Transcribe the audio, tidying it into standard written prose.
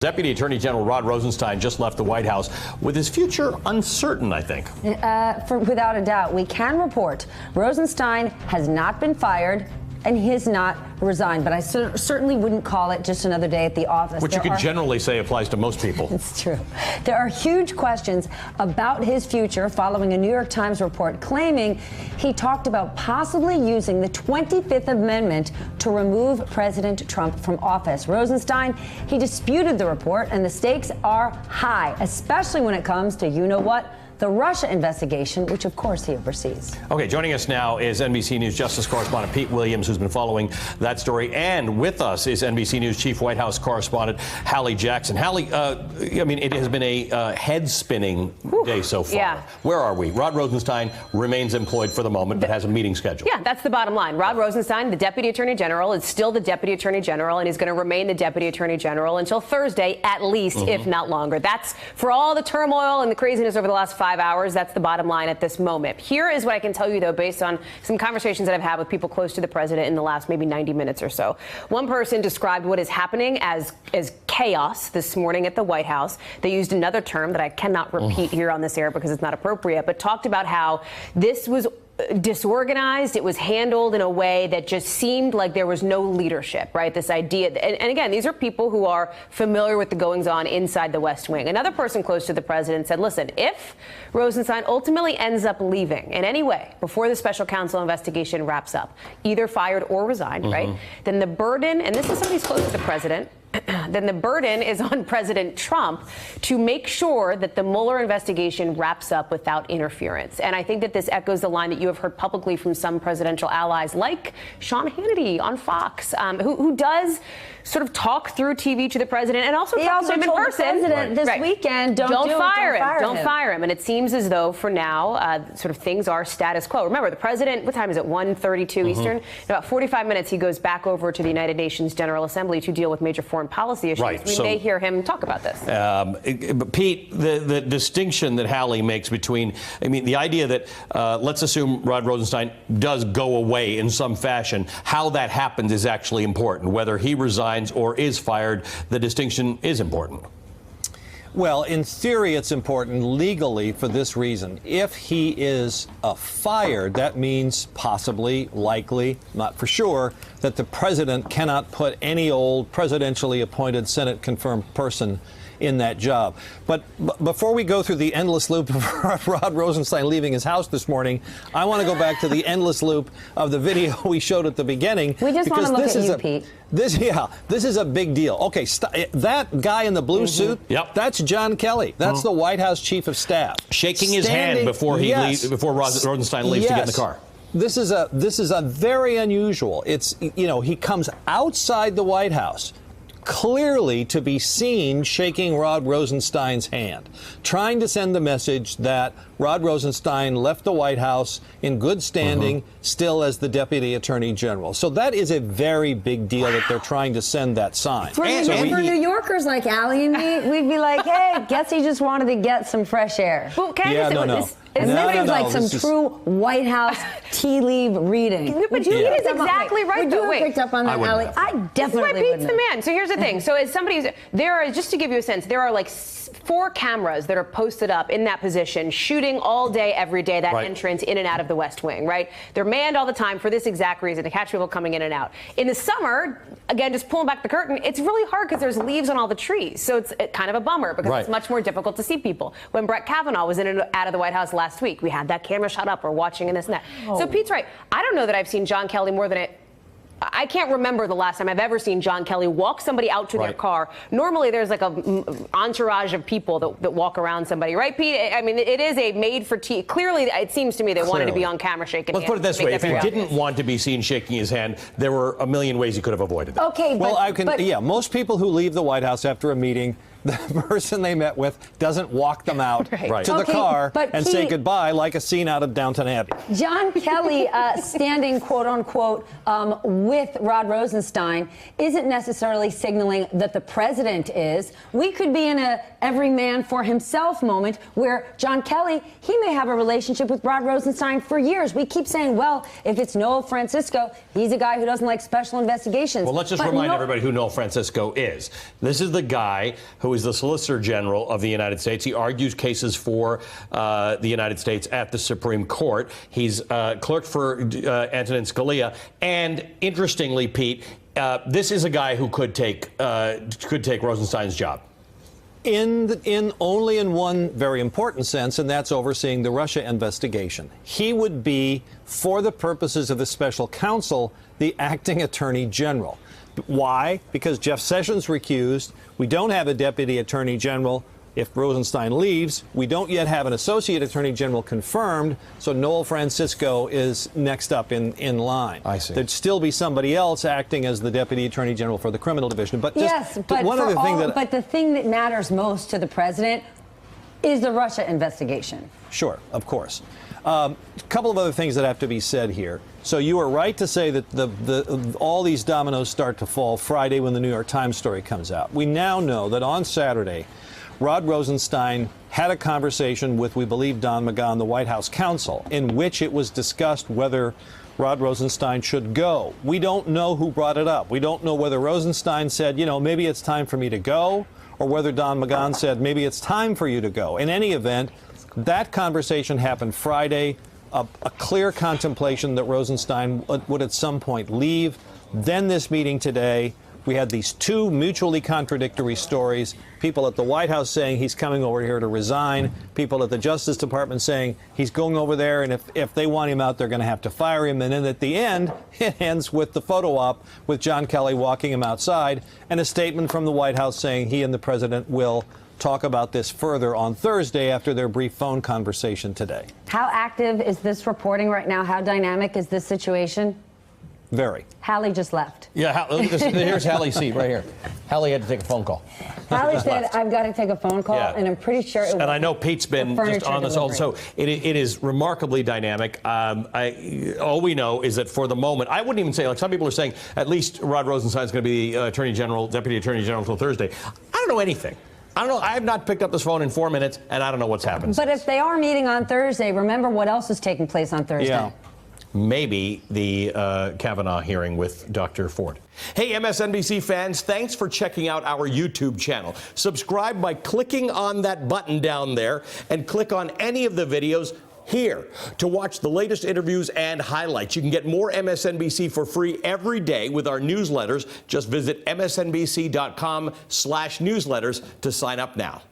Deputy Attorney General Rod Rosenstein just left the White House with his future uncertain, I think. Without a doubt, we can report Rosenstein has not been fired and he has not resigned. But I certainly wouldn't call it just another day at the office. Which you could generally say applies to most people. It's true. There are huge questions about his future following a New York Times report claiming he talked about possibly using the 25th Amendment to remove President Trump from office. Rosenstein, he disputed the report, and the stakes are high, especially when it comes to, you know what, the Russia investigation, which of course he oversees. Okay, joining us now is NBC News Justice correspondent Pete Williams, who's been following that story. And with us is NBC News Chief White House correspondent Hallie Jackson. Hallie, I mean, it has been a head-spinning day so far. Yeah. Where are we? Rod Rosenstein remains employed for the moment, but has a meeting scheduled. Yeah, that's the bottom line. Rod Rosenstein, the Deputy Attorney General, is still the Deputy Attorney General, and he's going to remain the Deputy Attorney General until Thursday at least, if not longer. That's for all the turmoil and the craziness over the last 5 hours. That's the bottom line at this moment. Here is what I can tell you, though, based on some conversations that I've had with people close to the president in the last maybe 90 minutes or so. One person described what is happening as chaos this morning at the White House. They used another term that I cannot repeat here on this air because it's not appropriate, but talked about how this was disorganized. It was handled in a way that just seemed like there was no leadership, right? This idea. And again, these are people who are familiar with the goings on inside the West Wing. Another person close to the president said, listen, if Rosenstein ultimately ends up leaving in any way before the special counsel investigation wraps up, either fired or resigned, right? Then the burden, and this is somebody who's close to the president, then the burden is on President Trump to make sure that the Mueller investigation wraps up without interference. And I think that this echoes the line that you have heard publicly from some presidential allies like Sean Hannity on Fox, who does sort of talk through TV to the president and also talk to him in person. The president this weekend, don't fire him. And it seems as though for now, sort of things are status quo. Remember, the president, what time is it? 1:32 Eastern. In about 45 minutes, he goes back over to the United Nations General Assembly to deal with major foreign policy issues. Right. We may hear him talk about this. But Pete, the distinction that Hallie makes between, I mean, the idea that let's assume Rod Rosenstein does go away in some fashion, how that happens is actually important. Whether he resigns or is fired, the distinction is important. Well, in theory, it's important legally for this reason. If he is fired, that means possibly, likely, not for sure, that the president cannot put any old presidentially appointed Senate-confirmed person in that job. But before we go through the endless loop of Rod Rosenstein leaving his house this morning, I want to go back to the endless loop of the video we showed at the beginning. We just want to look at you, Pete. This is a big deal. Okay, that guy in the blue suit, that's John Kelly. That's the White House Chief of Staff. Shaking his hand before he leaves, before Rosenstein leaves to get in the car. This is a very unusual. It's, you know, he comes outside the White House, clearly to be seen shaking Rod Rosenstein's hand, trying to send the message that Rod Rosenstein left the White House in good standing, still as the Deputy Attorney General. So that is a very big deal that they're trying to send that sign. For New Yorkers like Allie and me, we'd be like, hey, guess he just wanted to get some fresh air. Well, can I just And this is like some true White House tea leaf reading. But he is exactly right. Would you have picked up on that, Allie? I definitely wouldn't. Pete's the man. So here's the thing. So as somebody, just to give you a sense, there are like 4 cameras that are posted up in that position, shooting all day, every day, that entrance in and out of the West Wing, right? They're manned all the time for this exact reason, to catch people coming in and out. In the summer, again, just pulling back the curtain, it's really hard because there's leaves on all the trees. So it's kind of a bummer because it's much more difficult to see people. When Brett Kavanaugh was in and out of the White House last week, we had that camera shut up, we're watching and this and that. So Pete's right. I don't know that I've seen John Kelly more than I can't remember the last time I've ever seen John Kelly walk somebody out to their car. Normally, there's like a entourage of people that walk around somebody, right, Pete? I mean, it is a made-for-TV. Clearly, it seems to me they wanted to be on camera shaking hands. Let's put it this way. If he didn't want to be seen shaking his hand, there were a million ways he could have avoided that. Okay, well, most people who leave the White House after a meeting the person they met with doesn't walk them out Right. to the Okay, car but and say Pete- goodbye like a scene out of Downton Abbey. John Kelly standing, quote unquote, with Rod Rosenstein isn't necessarily signaling that the president is. We could be in a every man for himself moment where John Kelly, he may have a relationship with Rod Rosenstein for years. We keep saying, well, if it's Noel Francisco, he's a guy who doesn't like special investigations. Well, let's just remind everybody who Noel Francisco is. This is the guy who is the Solicitor General of the United States. He argues cases for the United States at the Supreme Court. He's clerked for Antonin Scalia. And interestingly, Pete, this is a guy who could take Rosenstein's job. Only in one very important sense, and that's overseeing the Russia investigation. He would be, for the purposes of the special counsel, the acting attorney general. Why? Because Jeff Sessions recused. We don't have a deputy attorney general. If Rosenstein leaves, we don't yet have an associate attorney general confirmed, so Noel Francisco is next up in line. I see. There'd still be somebody else acting as the deputy attorney general for the criminal division. But Yes, but the thing that matters most to the president is the Russia investigation. Sure, of course. A couple of other things that have to be said here. So you are right to say that all these dominoes start to fall Friday when the New York Times story comes out. We now know that on Saturday, Rod Rosenstein had a conversation with, we believe, Don McGahn, the White House counsel, in which it was discussed whether Rod Rosenstein should go. We don't know who brought it up. We don't know whether Rosenstein said, maybe it's time for me to go, or whether Don McGahn said, maybe it's time for you to go. In any event, that conversation happened Friday, a clear contemplation that Rosenstein would at some point leave. Then this meeting today, we had these two mutually contradictory stories. People at the White House saying he's coming over here to resign. People at the Justice Department saying he's going over there, and if they want him out, they're going to have to fire him. And then at the end, it ends with the photo op with John Kelly walking him outside and a statement from the White House saying he and the president will talk about this further on Thursday after their brief phone conversation today. How active is this reporting right now? How dynamic is this situation? Very. Hallie just left. Yeah, here's Hallie's seat right here. Hallie had to take a phone call. Hallie said, I've got to take a phone call, and I'm pretty sure it was. And I know Pete's been just on this all, so it is remarkably dynamic. All we know is that for the moment, I wouldn't even say, like some people are saying, at least Rod Rosenstein is going to be the Deputy Attorney General until Thursday. I don't know anything. I don't know. I have not picked up this phone in 4 minutes, and I don't know what's happened. But if they are meeting on Thursday, remember what else is taking place on Thursday? Yeah. Maybe the Kavanaugh hearing with Dr. Ford. Hey, MSNBC fans, thanks for checking out our YouTube channel. Subscribe by clicking on that button down there and click on any of the videos here to watch the latest interviews and highlights. You can get more MSNBC for free every day with our newsletters. Just visit msnbc.com/newsletters to sign up now.